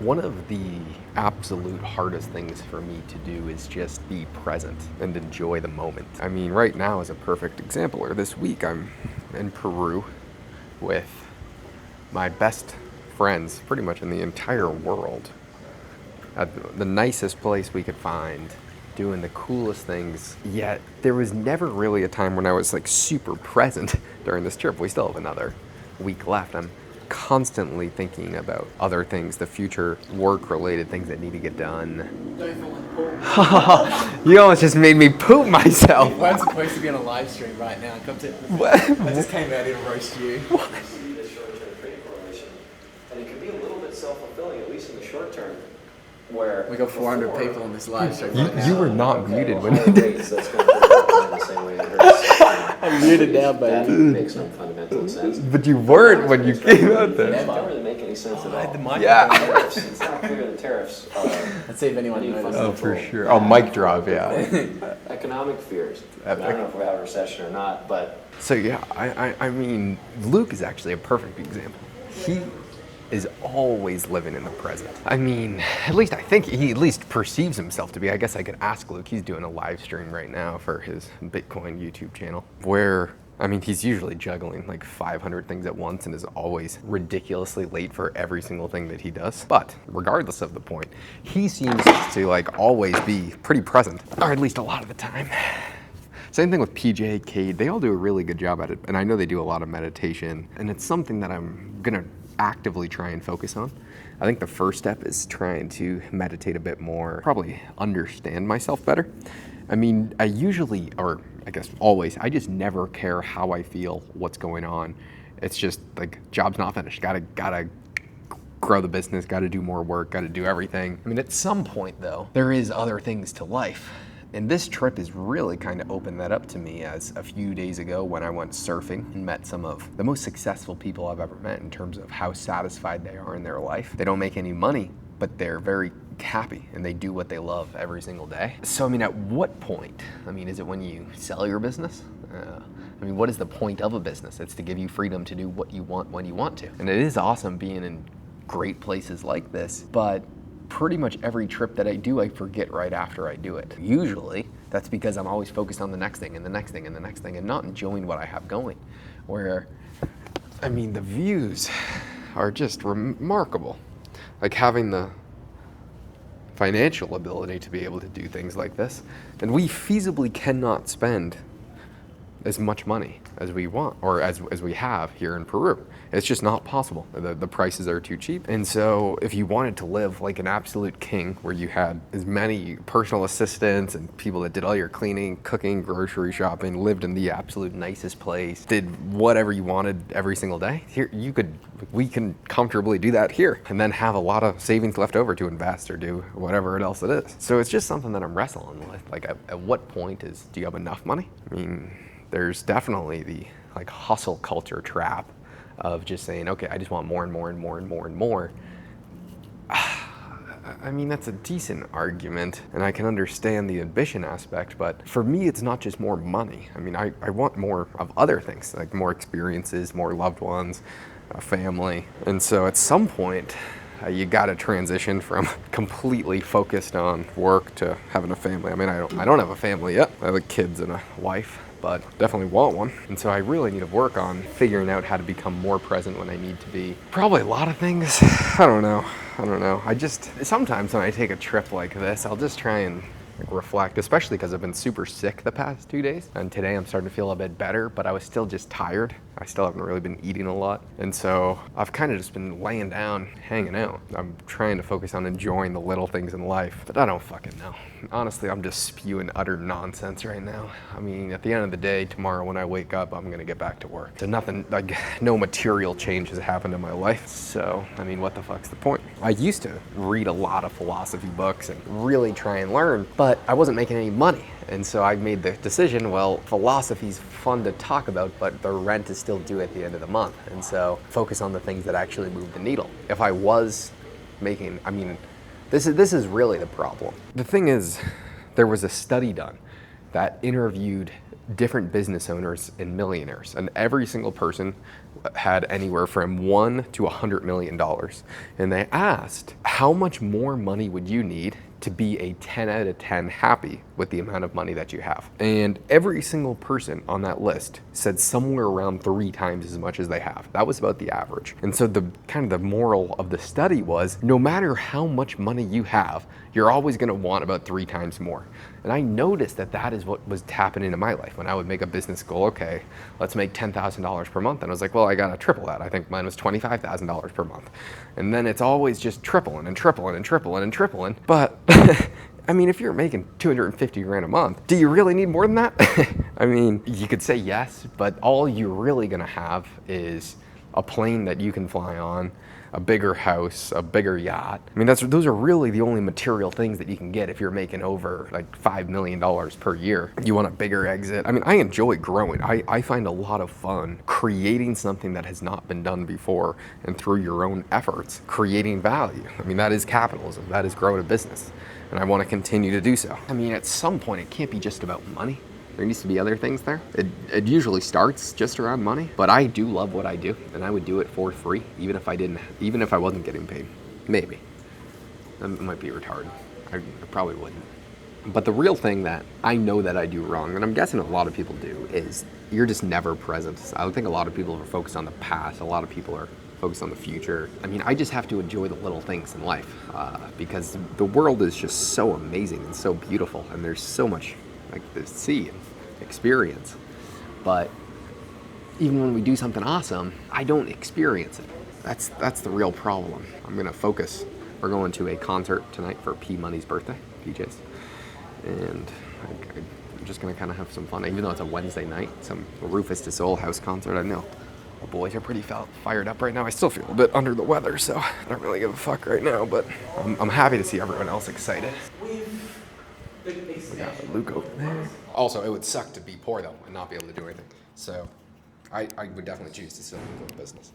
One of the absolute hardest things for me to do is just be present and enjoy the moment. I mean, right now is a perfect example. Or this week I'm in Peru with my best friends pretty much in the entire world at the nicest place we could find, doing the coolest things. Yet there was never really a time when I was like super present during this trip. We still have another week left. I'm constantly thinking about other things, the future work-related things that need to get done. You almost just made me poop myself. We weren't supposed to be on a live stream right now. I just came out here to roast you. What? And it can be a little bit self-fulfilling, at least in the short term, where We got 400 people on this live stream right now. You were not muted when you higher did. rates, that's going to hurt the same way it hurts. I'm muted now, That baby. makes no fundamental sense. But you weren't when you came out It there. doesn't really make any sense at all. Yeah. Tariffs, it's not clear the tariffs are Let's see if anyone knows. Oh, for sure. Oh, mic drop, yeah. economic fears. I Epic. don't know if we have a recession or not, but So yeah, I mean, Luke is actually a perfect example. He is always living in the present. I mean, at least I think he at least perceives himself to be. I guess I could ask Luke. He's doing a live stream right now for his Bitcoin YouTube channel where, I mean, he's usually juggling like 500 things at once and is always ridiculously late for every single thing that he does. But regardless of the point, he seems to like always be pretty present, or at least a lot of the time. Same thing with PJ, Cade, they all do a really good job at it. And I know they do a lot of meditation, and it's something that I'm gonna actively try and focus on. I think the first step is trying to meditate a bit more, probably understand myself better. I mean, I usually, or I guess always, I just never care how I feel, what's going on. It's just like, job's not finished, gotta grow the business, gotta do more work, gotta do everything. I mean, at some point though, there is other things to life. And this trip has really kind of opened that up to me, as a few days ago when I went surfing and met some of the most successful people I've ever met in terms of how satisfied they are in their life. They don't make any money, but they're very happy and they do what they love every single day. So I mean, at what point? I mean, is it when you sell your business? I mean, what is the point of a business? It's to give you freedom to do what you want when you want to. And it is awesome being in great places like this, but pretty much every trip that I do, I forget right after I do it. Usually, that's because I'm always focused on the next thing and the next thing and the next thing and not enjoying what I have going. Where, I mean, the views are just remarkable. Like having the financial ability to be able to do things like this. And we feasibly cannot spend as much money as we want, or as we have here in Peru. It's just not possible. The prices are too cheap. And so if you wanted to live like an absolute king, where you had as many personal assistants and people that did all your cleaning, cooking, grocery shopping, lived in the absolute nicest place, did whatever you wanted every single day, we can comfortably do that here, and then have a lot of savings left over to invest or do whatever else it is. So it's just something that I'm wrestling with. Like at what point do you have enough money? I mean, there's definitely the like hustle culture trap of just saying, okay, I just want more and more and more and more and more. I mean, that's a decent argument, and I can understand the ambition aspect, but for me, it's not just more money. I mean, I want more of other things, like more experiences, more loved ones, a family. And so at some point, you gotta transition from completely focused on work to having a family. I mean, I don't have a family yet. I have kids and a wife, but definitely want one. And so I really need to work on figuring out how to become more present when I need to be. Probably a lot of things. I don't know. Sometimes when I take a trip like this, I'll just try and reflect, especially because I've been super sick the past 2 days. And today I'm starting to feel a bit better, but I was still just tired. I still haven't really been eating a lot. And so I've kind of just been laying down, hanging out. I'm trying to focus on enjoying the little things in life, but I don't fucking know. Honestly, I'm just spewing utter nonsense right now. I mean, at the end of the day, tomorrow when I wake up, I'm gonna get back to work. So nothing, like no material change has happened in my life. So, I mean, what the fuck's the point? I used to read a lot of philosophy books and really try and learn, but I wasn't making any money. And so I made the decision, well, philosophy's fun to talk about, but the rent is still due at the end of the month. And so focus on the things that actually move the needle. If I was making, I mean, this is really the problem. The thing is, there was a study done that interviewed different business owners and millionaires, and every single person had anywhere from $1 to $100 million. And they asked, how much more money would you need to be a 10 out of 10 happy with the amount of money that you have? And every single person on that list said somewhere around 3 times as much as they have. That was about the average. And so the kind of the moral of the study was, no matter how much money you have, you're always gonna want about 3 times more. And I noticed that that is what was happening in my life. When I would make a business goal, okay, let's make $10,000 per month. And I was like, well, I gotta triple that. I think mine was $25,000 per month. And then it's always just tripling and tripling and tripling and tripling. But I mean, if you're making 250 grand a month, do you really need more than that? I mean, you could say yes, but all you're really gonna have is a plane that you can fly on, a bigger house, a bigger yacht. I mean, those are really the only material things that you can get if you're making over like $5 million per year. You want a bigger exit. I mean, I enjoy growing. I find a lot of fun creating something that has not been done before, and through your own efforts, creating value. I mean, that is capitalism. That is growing a business. And I want to continue to do so. I mean, at some point, it can't be just about money. There needs to be other things there. It usually starts just around money, but I do love what I do, and I would do it for free, even if I wasn't getting paid. Maybe. That might be retarded. I probably wouldn't. But the real thing that I know that I do wrong, and I'm guessing a lot of people do, is you're just never present. I think a lot of people are focused on the past. A lot of people are focused on the future. I mean, I just have to enjoy the little things in life because the world is just so amazing and so beautiful, and there's so much like to see and experience. But even when we do something awesome, I don't experience it. That's the real problem. I'm gonna focus. We're going to a concert tonight for P Money's birthday, PJ's, and I'm just gonna kind of have some fun. Even though it's a Wednesday night, some Rufus Du Sol house concert. I know the boys are pretty fired up right now. I still feel a bit under the weather, so I don't really give a fuck right now. But I'm happy to see everyone else excited. We got Luke over there. Also, it would suck to be poor though and not be able to do anything. So I would definitely choose to still go to business.